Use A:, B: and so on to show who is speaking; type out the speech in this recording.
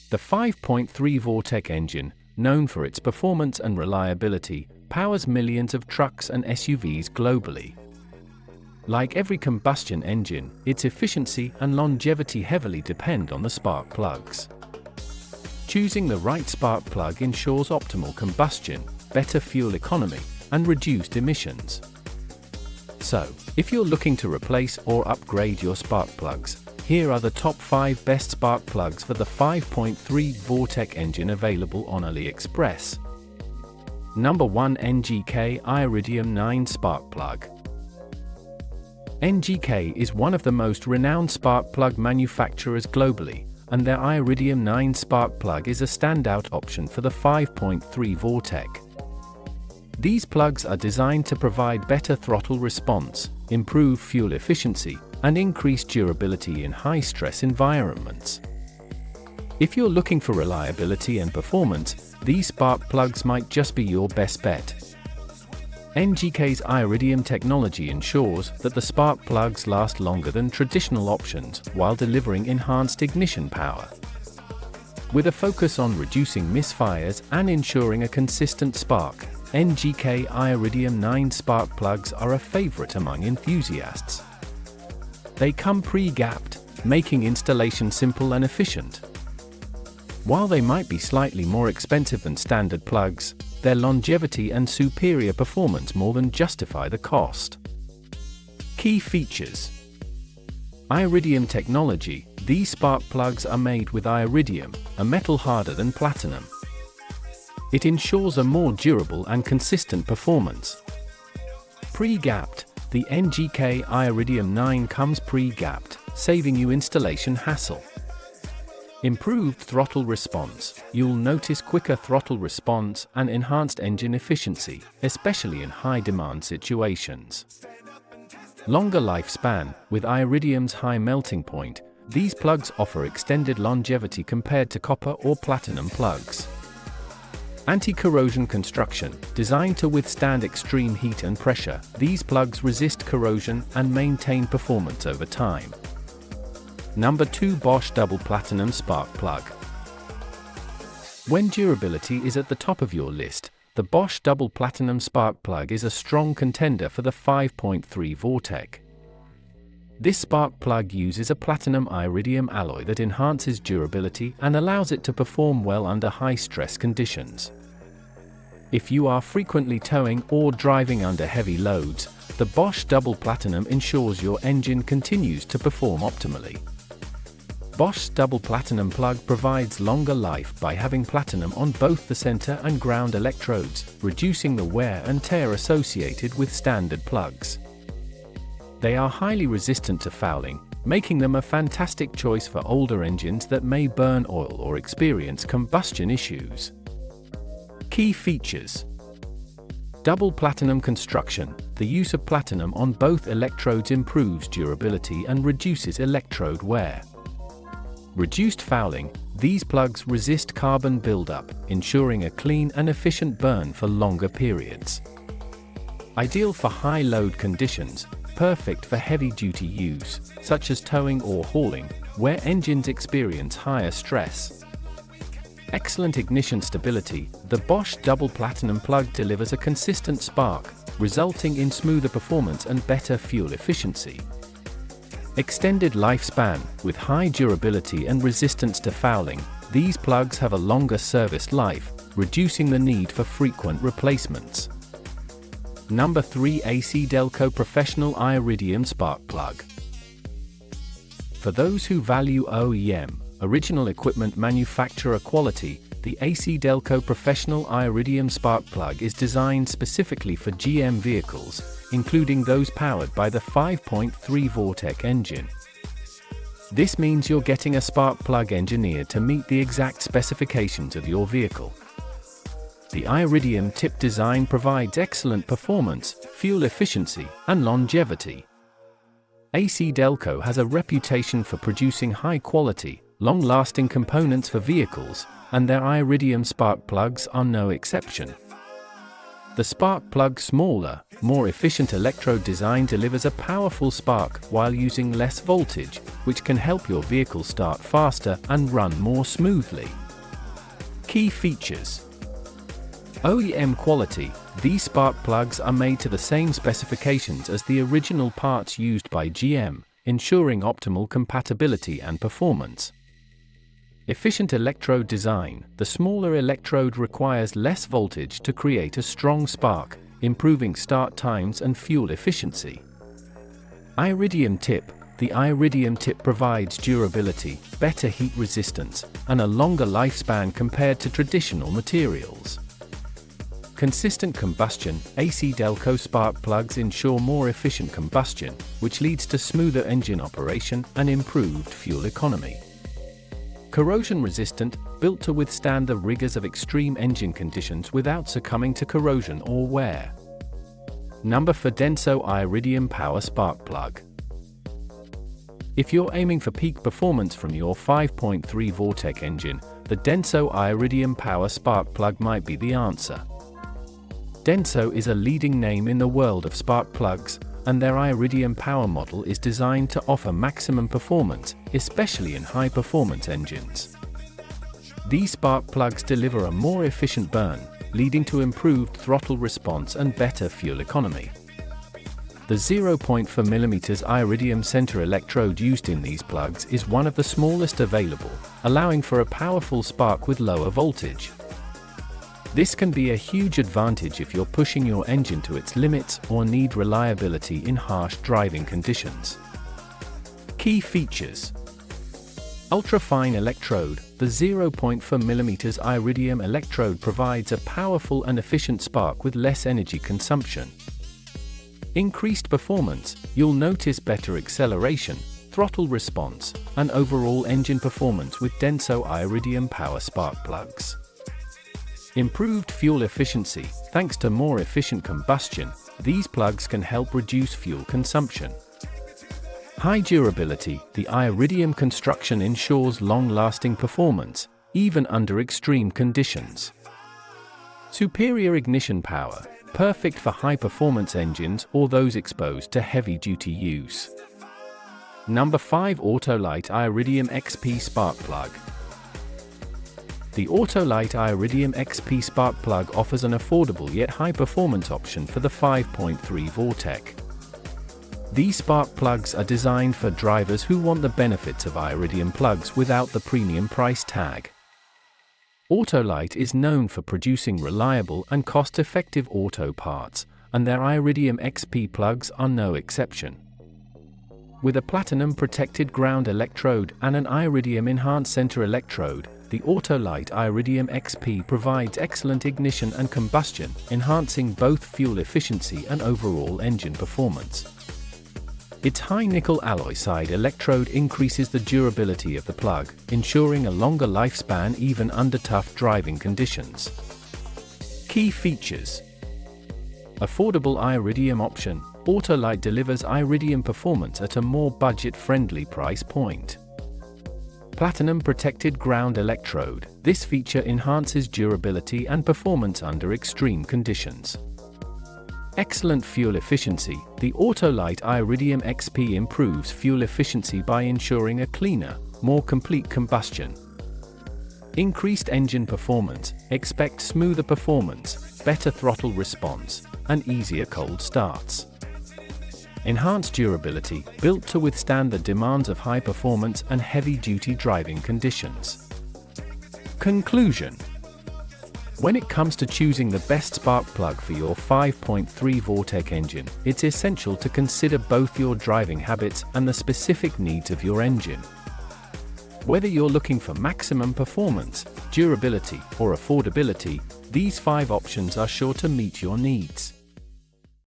A: The 5.3 Vortec engine, known for its performance and reliability, powers millions of trucks and SUVs globally. Like every combustion engine, its efficiency and longevity heavily depend on the spark plugs. Choosing the right spark plug ensures optimal combustion, better fuel economy, and reduced emissions. So, if you're looking to replace or upgrade your spark plugs, here are the top 5 best spark plugs for the 5.3 Vortec engine available on Aliexpress. Number 1. NGK Iridium 9 Spark Plug. NGK is one of the most renowned spark plug manufacturers globally, and their Iridium 9 spark plug is a standout option for the 5.3 Vortec. These plugs are designed to provide better throttle response, improve fuel efficiency, and increase durability in high-stress environments. If you're looking for reliability and performance, these spark plugs might just be your best bet. NGK's Iridium technology ensures that the spark plugs last longer than traditional options while delivering enhanced ignition power. With a focus on reducing misfires and ensuring a consistent spark, NGK Iridium 9 spark plugs are a favorite among enthusiasts. They come pre-gapped, making installation simple and efficient. While they might be slightly more expensive than standard plugs, their longevity and superior performance more than justify the cost. Key features. Iridium technology. These spark plugs are made with iridium, a metal harder than platinum. It ensures a more durable and consistent performance. Pre-gapped. The NGK Iridium 9 comes pre-gapped, saving you installation hassle. Improved throttle response. You'll notice quicker throttle response and enhanced engine efficiency, especially in high-demand situations. Longer lifespan. With iridium's high melting point, these plugs offer extended longevity compared to copper or platinum plugs. Anti-corrosion construction. Designed to withstand extreme heat and pressure, these plugs resist corrosion and maintain performance over time. Number 2. Bosch Double Platinum Spark Plug. When durability is at the top of your list, the Bosch Double Platinum Spark Plug is a strong contender for the 5.3 Vortec. This spark plug uses a platinum iridium alloy that enhances durability and allows it to perform well under high-stress conditions. If you are frequently towing or driving under heavy loads, the Bosch Double Platinum ensures your engine continues to perform optimally. Bosch's Double Platinum plug provides longer life by having platinum on both the center and ground electrodes, reducing the wear and tear associated with standard plugs. They are highly resistant to fouling, making them a fantastic choice for older engines that may burn oil or experience combustion issues. Key features. Double platinum construction. The use of platinum on both electrodes improves durability and reduces electrode wear. Reduced fouling. These plugs resist carbon buildup, ensuring a clean and efficient burn for longer periods. Ideal for high-load conditions. Perfect for heavy-duty use, such as towing or hauling, where engines experience higher stress. Excellent ignition stability. The Bosch Double Platinum plug delivers a consistent spark, resulting in smoother performance and better fuel efficiency. Extended lifespan. With high durability and resistance to fouling, these plugs have a longer service life, reducing the need for frequent replacements. Number 3. ACDelco Professional Iridium Spark Plug. For those who value OEM, original equipment manufacturer quality, the ACDelco Professional Iridium Spark Plug is designed specifically for GM vehicles, including those powered by the 5.3 Vortec engine. This means you're getting a spark plug engineered to meet the exact specifications of your vehicle. The iridium tip design provides excellent performance, fuel efficiency, and longevity. ACDelco has a reputation for producing high-quality, long-lasting components for vehicles, and their iridium spark plugs are no exception. The spark plug's smaller, more efficient electrode design delivers a powerful spark while using less voltage, which can help your vehicle start faster and run more smoothly. Key features. OEM quality. These spark plugs are made to the same specifications as the original parts used by GM, ensuring optimal compatibility and performance. Efficient electrode design. The smaller electrode requires less voltage to create a strong spark, improving start times and fuel efficiency. Iridium tip. The iridium tip provides durability, better heat resistance, and a longer lifespan compared to traditional materials. Consistent combustion. ACDelco spark plugs ensure more efficient combustion, which leads to smoother engine operation and improved fuel economy. Corrosion resistant, built to withstand the rigors of extreme engine conditions without succumbing to corrosion or wear. Number for Denso Iridium Power Spark Plug. If you're aiming for peak performance from your 5.3 Vortec engine, the Denso Iridium Power Spark Plug might be the answer. Denso is a leading name in the world of spark plugs, and their Iridium Power model is designed to offer maximum performance, especially in high-performance engines. These spark plugs deliver a more efficient burn, leading to improved throttle response and better fuel economy. The 0.4 mm iridium center electrode used in these plugs is one of the smallest available, allowing for a powerful spark with lower voltage. This can be a huge advantage if you're pushing your engine to its limits or need reliability in harsh driving conditions. Key features. Ultra-fine electrode. The 0.4 mm iridium electrode provides a powerful and efficient spark with less energy consumption. Increased performance. You'll notice better acceleration, throttle response, and overall engine performance with Denso Iridium Power Spark Plugs. Improved fuel efficiency. Thanks to more efficient combustion, these plugs can help reduce fuel consumption. High durability. The iridium construction ensures long-lasting performance, even under extreme conditions. Superior ignition power. Perfect for high-performance engines or those exposed to heavy-duty use. Number 5. Autolite Iridium XP Spark Plug. The Autolite Iridium XP Spark Plug offers an affordable yet high-performance option for the 5.3 Vortec. These spark plugs are designed for drivers who want the benefits of iridium plugs without the premium price tag. Autolite is known for producing reliable and cost-effective auto parts, and their Iridium XP plugs are no exception. With a platinum-protected ground electrode and an iridium-enhanced center electrode, the Autolite Iridium XP provides excellent ignition and combustion, enhancing both fuel efficiency and overall engine performance. Its high nickel alloy side electrode increases the durability of the plug, ensuring a longer lifespan even under tough driving conditions. Key features. Affordable iridium option. Autolite delivers iridium performance at a more budget-friendly price point. Platinum protected ground electrode. This feature enhances durability and performance under extreme conditions. Excellent fuel efficiency. The Autolite Iridium XP improves fuel efficiency by ensuring a cleaner, more complete combustion. Increased engine performance. Expect smoother performance, better throttle response, and easier cold starts. Enhanced durability, built to withstand the demands of high performance and heavy-duty driving conditions. Conclusion. When it comes to choosing the best spark plug for your 5.3 Vortec engine, it's essential to consider both your driving habits and the specific needs of your engine. Whether you're looking for maximum performance, durability, or affordability, these 5 options are sure to meet your needs.